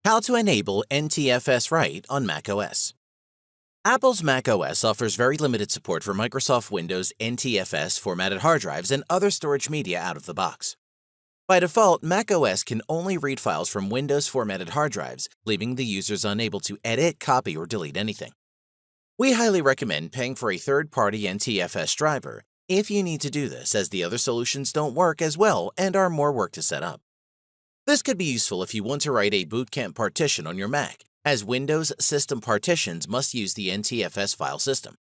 How to enable NTFS Write on macOS. Apple's macOS offers very limited support for Microsoft Windows NTFS formatted hard drives and other storage media out of the box. By default, macOS can only read files from Windows formatted hard drives, leaving the users unable to edit, copy, or delete anything. We highly recommend paying for a third-party NTFS driver if you need to do this, as the other solutions don't work as well and are more work to set up. This could be useful if you want to write a bootcamp partition on your Mac, as Windows system partitions must use the NTFS file system.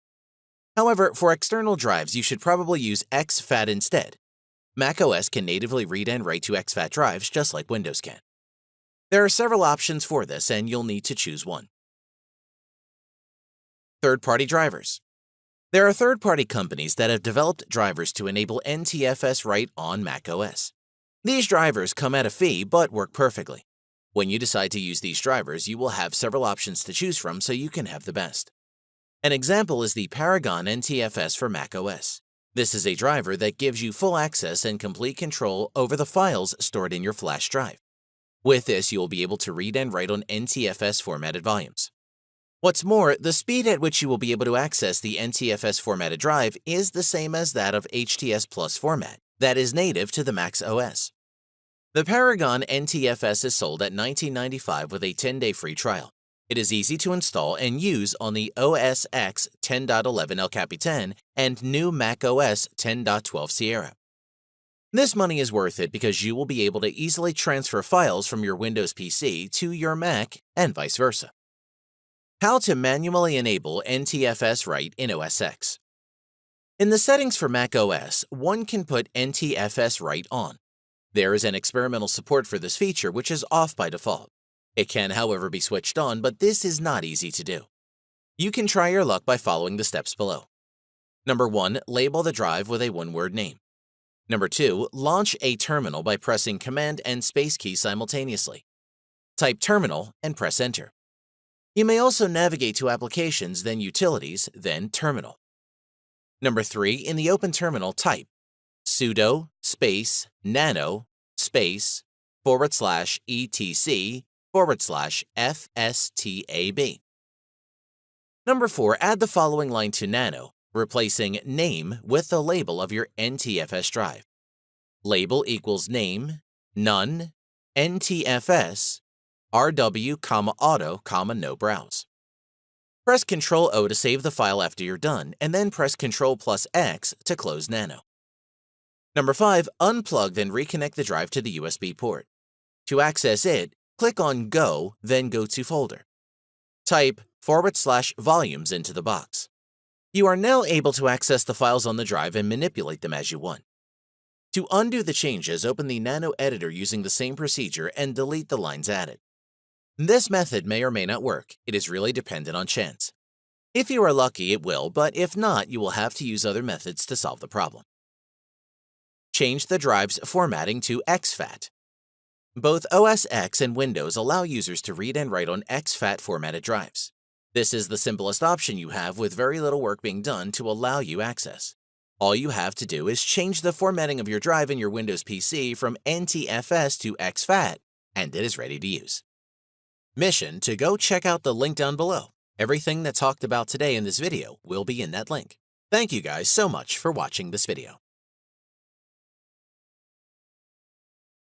However, for external drives, you should probably use exFAT instead. macOS can natively read and write to exFAT drives just like Windows can. There are several options for this, and you'll need to choose one. Third-party drivers. There are third-party companies that have developed drivers to enable NTFS Write on macOS. These drivers come at a fee but work perfectly. When you decide to use these drivers, you will have several options to choose from so you can have the best. An example is the Paragon NTFS for macOS. This is a driver that gives you full access and complete control over the files stored in your flash drive. With this, you will be able to read and write on NTFS formatted volumes. What's more, the speed at which you will be able to access the NTFS formatted drive is the same as that of HTS Plus format that is native to the Mac's OS. The Paragon NTFS is sold at $19.95 with a 10-day free trial. It is easy to install and use on the OS X 10.11 El Capitan and new macOS 10.12 Sierra. This money is worth it because you will be able to easily transfer files from your Windows PC to your Mac and vice versa. How to manually enable NTFS Write in OS X. In the settings for macOS, one can put NTFS Write on. There is an experimental support for this feature which is off by default. It can, however, be switched on, but this is not easy to do. You can try your luck by following the steps below. Number 1. Label the drive with a one-word name. Number 2. Launch a terminal by pressing Command and Space keys simultaneously. Type terminal and press Enter. You may also navigate to Applications, then Utilities, then Terminal. Number 3. In the Open Terminal, type sudo space nano space /etc/fstab. Number 4. Add the following line to nano, replacing name with the label of your NTFS drive. Label equals name, none, NTFS, RW, auto, no browse. Press Ctrl-O to save the file after you're done, and then press Ctrl+X to close Nano. Number 5. Unplug, then reconnect the drive to the USB port. To access it, click on Go, then go to Folder. Type /volumes into the box. You are now able to access the files on the drive and manipulate them as you want. To undo the changes, open the Nano editor using the same procedure and delete the lines added. This method may or may not work. It is really dependent on chance. If you are lucky, it will, but if not, you will have to use other methods to solve the problem. Change the drive's formatting to exFAT. Both OS X and Windows allow users to read and write on exFAT formatted drives. This is the simplest option you have with very little work being done to allow you access. All you have to do is change the formatting of your drive in your Windows PC from NTFS to exFAT, and it is ready to use. Mission to go check out the link down below. Everything that's talked about today in this video will be in that link. Thank you guys so much for watching this video.